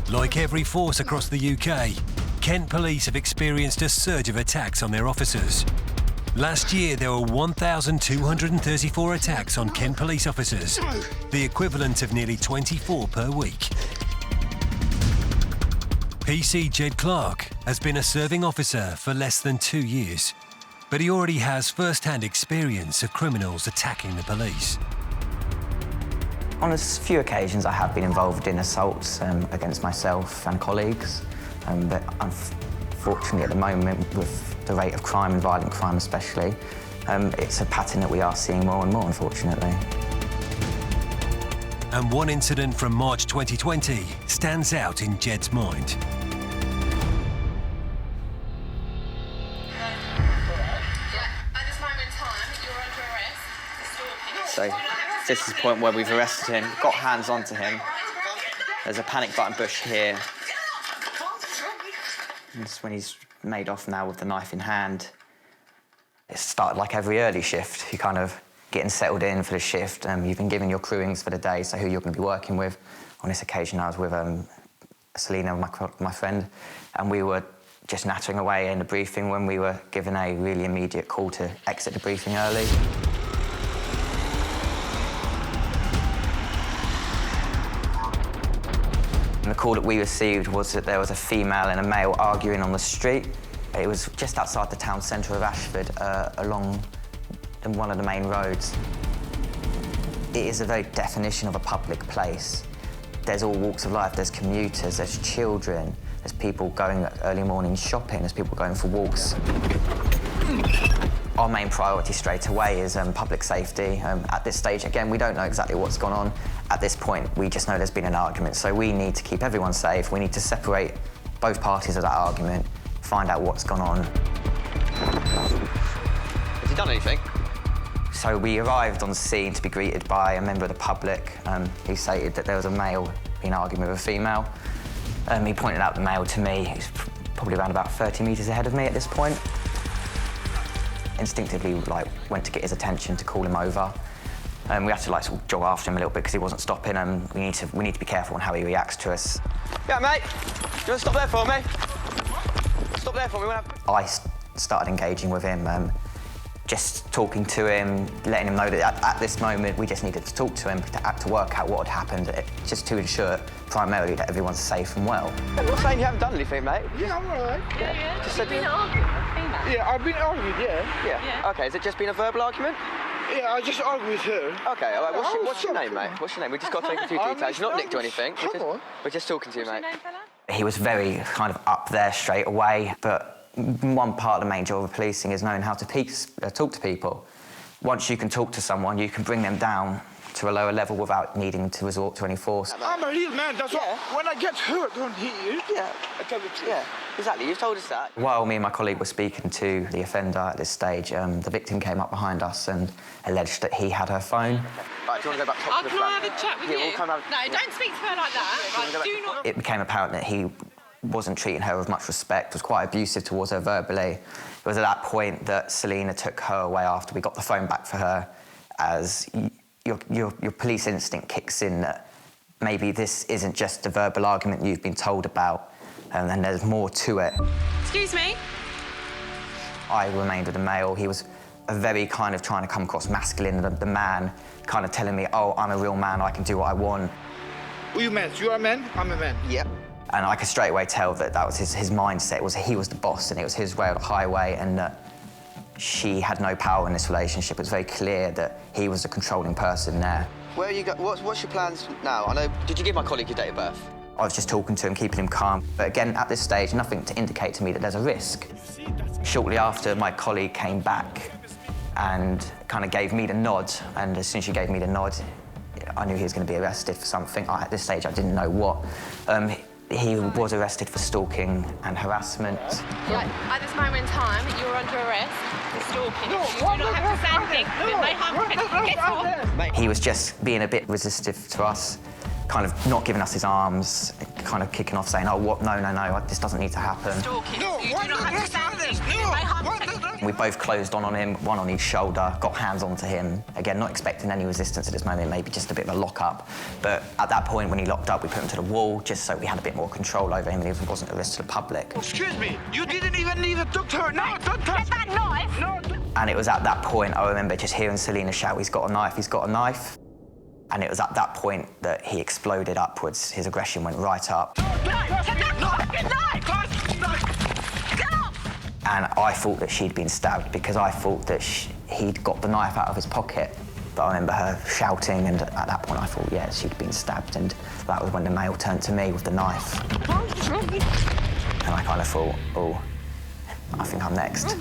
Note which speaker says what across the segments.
Speaker 1: Like every force across the UK, Kent Police have experienced a surge of attacks on their officers. Last year, there were 1,234 attacks on Kent Police officers, the equivalent of nearly 24 per week. PC Jed Clark has been a serving officer for less than 2 years, but he already has first-hand experience of criminals attacking the police.
Speaker 2: On a few occasions, I have been involved in assaults against myself and colleagues, but unfortunately at the moment, with the rate of crime and violent crime especially, it's a pattern that we are seeing more and more, unfortunately.
Speaker 1: And one incident from March 2020 stands out in Jed's mind.
Speaker 2: So this is the point where we've arrested him, got hands onto him. There's a panic button bush here. It's when he's made off now with the knife in hand. It started like every early shift. You're kind of getting settled in for the shift. You've been given your crewings for the day, so who you're going to be working with. On this occasion, I was with Selena, my friend, and we were just nattering away in the briefing when we were given a really immediate call to exit the briefing early. And the call that we received was that there was a female and a male arguing on the street. It was just outside the town centre of Ashford, along one of the main roads. It is a very definition of a public place. There's all walks of life, there's commuters, there's children, there's people going early morning shopping, there's people going for walks. Our main priority straight away is public safety. At this stage, again, we don't know exactly what's gone on. At this point, we just know there's been an argument, so we need to keep everyone safe. We need to separate both parties of that argument, find out what's gone on.
Speaker 3: Has he done anything?
Speaker 2: So we arrived on scene to be greeted by a member of the public who stated that there was a male being arguing with a female. He pointed out the male to me. He's probably around about 30 metres ahead of me at this point. Instinctively, went to get his attention to call him over. We had to sort of jog after him a little bit because he wasn't stopping. We need to be careful on how he reacts to us.
Speaker 3: Yeah, mate. Do you want to stop there for me? Stop there for me.
Speaker 2: I started engaging with him, just talking to him, letting him know that at this moment we just needed to talk to him to work out what had happened, just to ensure primarily that everyone's safe and well.
Speaker 3: I'm not saying you haven't done anything, mate.
Speaker 4: Yeah, I'm all right.
Speaker 5: Yeah.
Speaker 3: Just
Speaker 5: You've been arguing with a female?
Speaker 4: Yeah, I've been arguing,
Speaker 3: Yeah. OK, has it just been a verbal argument?
Speaker 4: Yeah, I just argued with her.
Speaker 3: OK, all right. What's your name, mate? What's your name? We just got to take a few details. You're not nicked or anything.
Speaker 4: Come on.
Speaker 3: We're just talking to you, mate.
Speaker 5: What's your name, fella?
Speaker 2: He was very kind of up there straight away, but one part of the main job of policing is knowing how to talk to people. Once you can talk to someone, you can bring them down to a lower level without needing to resort to any force.
Speaker 4: I'm a real man, that's why when I get hurt on here,
Speaker 3: Yeah.
Speaker 4: I tell the truth.
Speaker 3: Yeah, exactly. You've told us that.
Speaker 2: While me and my colleague were speaking to the offender at this stage, the victim came up behind us and alleged that he had her phone.
Speaker 3: Right, do you want to go back to the
Speaker 5: Can I have a chat with you?
Speaker 3: We'll come have...
Speaker 5: No, don't speak to her like that. Like, do not...
Speaker 2: It became apparent that he wasn't treating her with much respect, was quite abusive towards her verbally. It was at that point that Selena took her away after we got the phone back for her, as your police instinct kicks in that maybe this isn't just a verbal argument you've been told about, and there's more to it.
Speaker 5: Excuse me?
Speaker 2: I remained with the male. He was a very kind of trying to come across masculine, the man kind of telling me, oh, I'm a real man, I can do what I want.
Speaker 4: Are you men? You are a man? I'm a man.
Speaker 3: Yep.
Speaker 2: And I could straight away tell that that was his mindset, was he was the boss and it was his way or the highway, and that she had no power in this relationship. It was very clear that he was the controlling person there.
Speaker 3: Where are you what's your plans now? I know, did you give my colleague your date of birth?
Speaker 2: I was just talking to him, keeping him calm. But again, at this stage, nothing to indicate to me that there's a risk. Shortly after, my colleague came back and kind of gave me the nod, and as soon as she gave me the nod, I knew he was going to be arrested for something. At this stage, I didn't know what. He was arrested for stalking and harassment.
Speaker 5: Like, at this moment in time, you're under arrest for stalking. You do not have to say anything that may harm. Get off.
Speaker 2: He was just being a bit resistive to us. kind of not giving us his arms, kind of kicking off, saying, "Oh, what? No, this doesn't need to happen."
Speaker 5: Stalking.
Speaker 4: No,
Speaker 5: You
Speaker 4: what
Speaker 5: do not
Speaker 4: the
Speaker 5: understand
Speaker 4: hell is
Speaker 5: this.
Speaker 4: this? No,
Speaker 5: They have
Speaker 4: what
Speaker 5: to-
Speaker 4: the-
Speaker 2: We both closed on him, one on each shoulder, got hands onto him. Again, not expecting any resistance at this moment, maybe just a bit of a lock-up. But at that point, when he locked up, we put him to the wall, just so we had a bit more control over him and he wasn't a risk to the public.
Speaker 4: Excuse me, you didn't even need a doctor. No, don't touch.
Speaker 5: Get that knife!
Speaker 4: No.
Speaker 2: And it was at that point, I remember just hearing Selena shout, "He's got a knife, he's got a knife." And it was at that point that he exploded upwards. His aggression went right up.
Speaker 5: No, get that fucking knife! Get off!
Speaker 2: And I thought that she'd been stabbed because I thought that he'd got the knife out of his pocket. But I remember her shouting, and at that point I thought, yeah, she'd been stabbed. And that was when the male turned to me with the knife. And I kind of thought, oh, I think I'm next.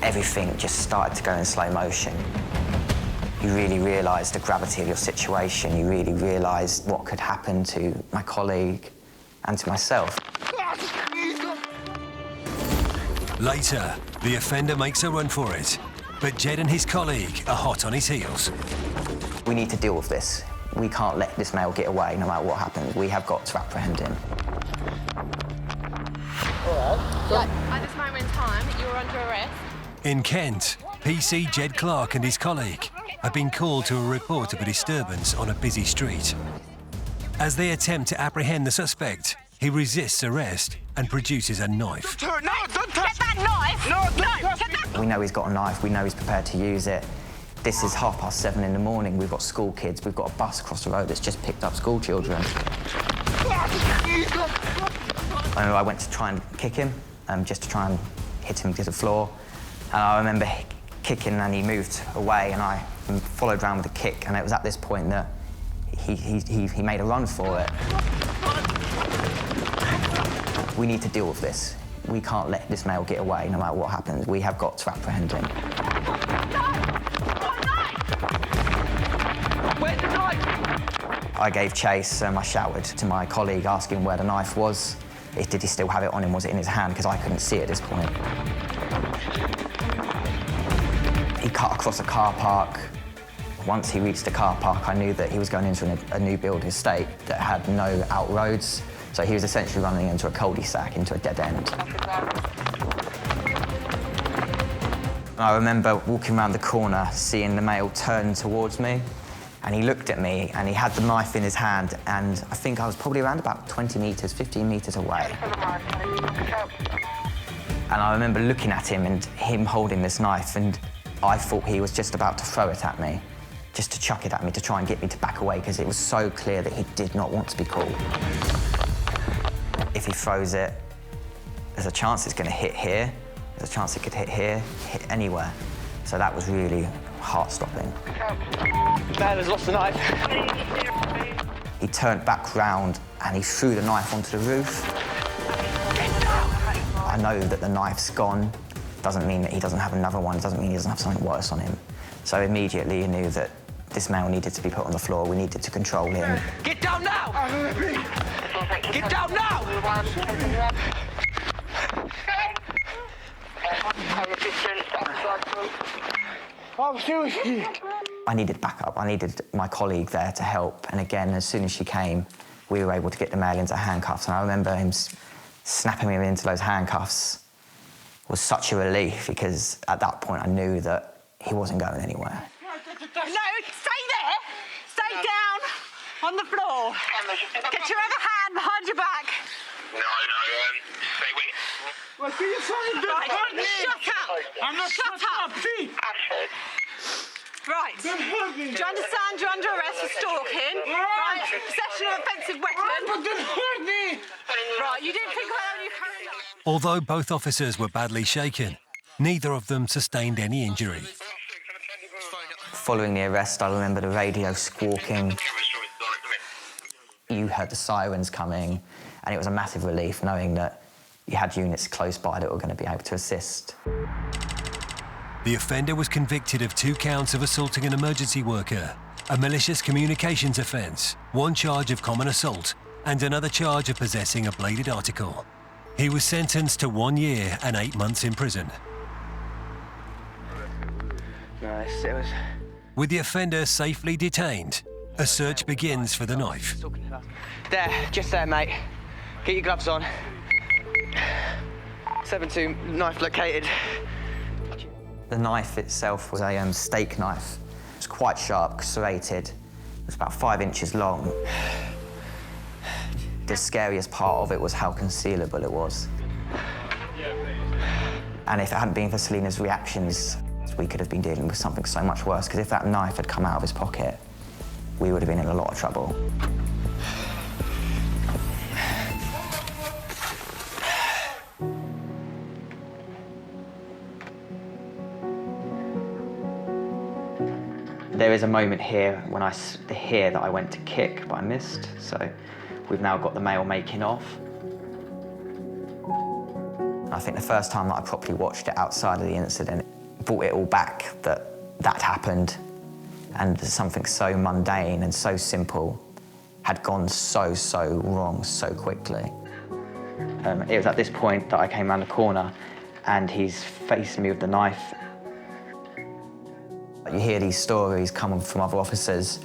Speaker 2: Everything just started to go in slow motion. You really realised the gravity of your situation. You really realised what could happen to my colleague and to myself.
Speaker 1: Later, the offender makes a run for it, but Jed and his colleague are hot on his heels.
Speaker 2: We need to deal with this. We can't let this male get away no matter what happens. We have got to apprehend him.
Speaker 5: At this moment in time, you're under arrest.
Speaker 1: In Kent, PC Jed Clark and his colleague have been called to a report of a disturbance on a busy street. As they attempt to apprehend the suspect, he resists arrest and produces a knife.
Speaker 4: No, don't touch.
Speaker 5: Get that knife!
Speaker 4: No, don't touch.
Speaker 5: Get that...
Speaker 2: We know he's got a knife, we know he's prepared to use it. This is 7:30 in the morning, we've got school kids, we've got a bus across the road that's just picked up school children. I remember I went to try and kick him, just to try and hit him to the floor. And I remember kicking and he moved away and I followed around with a kick, and it was at this point that he made a run for it. We need to deal with this. We can't let this male get away no matter what happens. We have got to apprehend him.
Speaker 3: Where's the knife?
Speaker 2: I gave chase, I shouted to my colleague asking where the knife was. Did he still have it on him? Was it in his hand? Because I couldn't see it at this point. He cut across a car park. Once he reached the car park, I knew that he was going into a new build estate that had no out roads. So he was essentially running into a cul-de-sac, into a dead end. I remember walking around the corner, seeing the male turn towards me, and he looked at me, and he had the knife in his hand, and I think I was probably around about 20 metres, 15 metres away. And I remember looking at him and him holding this knife, and I thought he was just about to throw it at me, just to chuck it at me, to try and get me to back away, because it was so clear that he did not want to be caught. If he throws it, there's a chance it's going to hit here, there's a chance it could hit here, hit anywhere. So that was really heart-stopping.
Speaker 3: Man has lost the knife.
Speaker 2: He turned back round and he threw the knife onto the roof. I know that the knife's gone. Doesn't mean that he doesn't have another one. Doesn't mean he doesn't have something worse on him. So immediately I knew that this male needed to be put on the floor. We needed to control him.
Speaker 3: Get down now! Get down now!
Speaker 4: I'm seriously.
Speaker 2: I needed backup. I needed my colleague there to help. And again, as soon as she came, we were able to get the male into handcuffs. And I remember him snapping him into those handcuffs was such a relief, because at that point I knew that he wasn't going anywhere.
Speaker 5: No, stay there! Stay down on the floor. Get your other hand behind your back.
Speaker 3: Wait.
Speaker 4: What are you saying? Don't
Speaker 5: Right,
Speaker 4: hurt me.
Speaker 5: shut up!
Speaker 4: I'm not
Speaker 5: Shut up!
Speaker 4: See?
Speaker 5: Right.
Speaker 4: Don't hurt me.
Speaker 5: Do you understand you're under arrest for stalking? Right? Possession of offensive
Speaker 4: But
Speaker 5: weapon?
Speaker 4: don't hurt me.
Speaker 5: Right, you didn't think about it when you carried on.
Speaker 1: Although both officers were badly shaken, neither of them sustained any injury.
Speaker 2: Following the arrest, I remember the radio squawking. You heard the sirens coming, and it was a massive relief knowing that you had units close by that were going to be able to assist.
Speaker 1: The offender was convicted of 2 counts of assaulting an emergency worker, a malicious communications offence, 1 charge of common assault, and another charge of possessing a bladed article. He was sentenced to 1 year and 8 months in prison.
Speaker 3: Nice. It was
Speaker 1: With the offender safely detained, a search begins for the knife.
Speaker 3: There, just there, mate. Get your gloves on. 7-2, knife located.
Speaker 2: The knife itself was a steak knife. It was quite sharp, serrated. It was about 5 inches long. The scariest part of it was how concealable it was. And if it hadn't been for Selena's reactions, we could have been dealing with something so much worse, because if that knife had come out of his pocket, we would have been in a lot of trouble. There is a moment here when that I went to kick, but I missed. So we've now got the male making off. I think the first time that I properly watched it outside of the incident, it brought it all back that happened, and something so mundane and so simple had gone so wrong so quickly. It was at this point that I came around the corner and he's facing me with the knife. You hear these stories coming from other officers,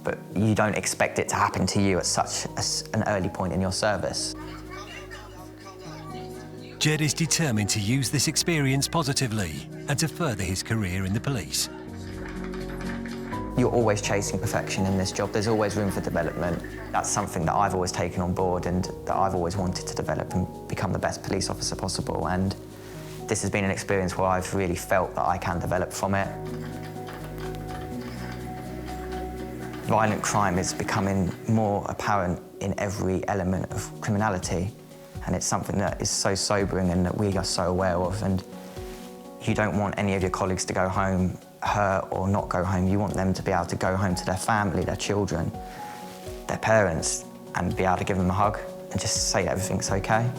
Speaker 2: but you don't expect it to happen to you at such an early point in your service.
Speaker 1: Jed is determined to use this experience positively and to further his career in the police.
Speaker 2: You're always chasing perfection in this job. There's always room for development. That's something that I've always taken on board and that I've always wanted to develop and become the best police officer possible. And this has been an experience where I've really felt that I can develop from it. Violent crime is becoming more apparent in every element of criminality, and it's something that is so sobering and that we are so aware of. And you don't want any of your colleagues to go home hurt or not go home. You want them to be able to go home to their family, their children, their parents, and be able to give them a hug and just say that everything's okay.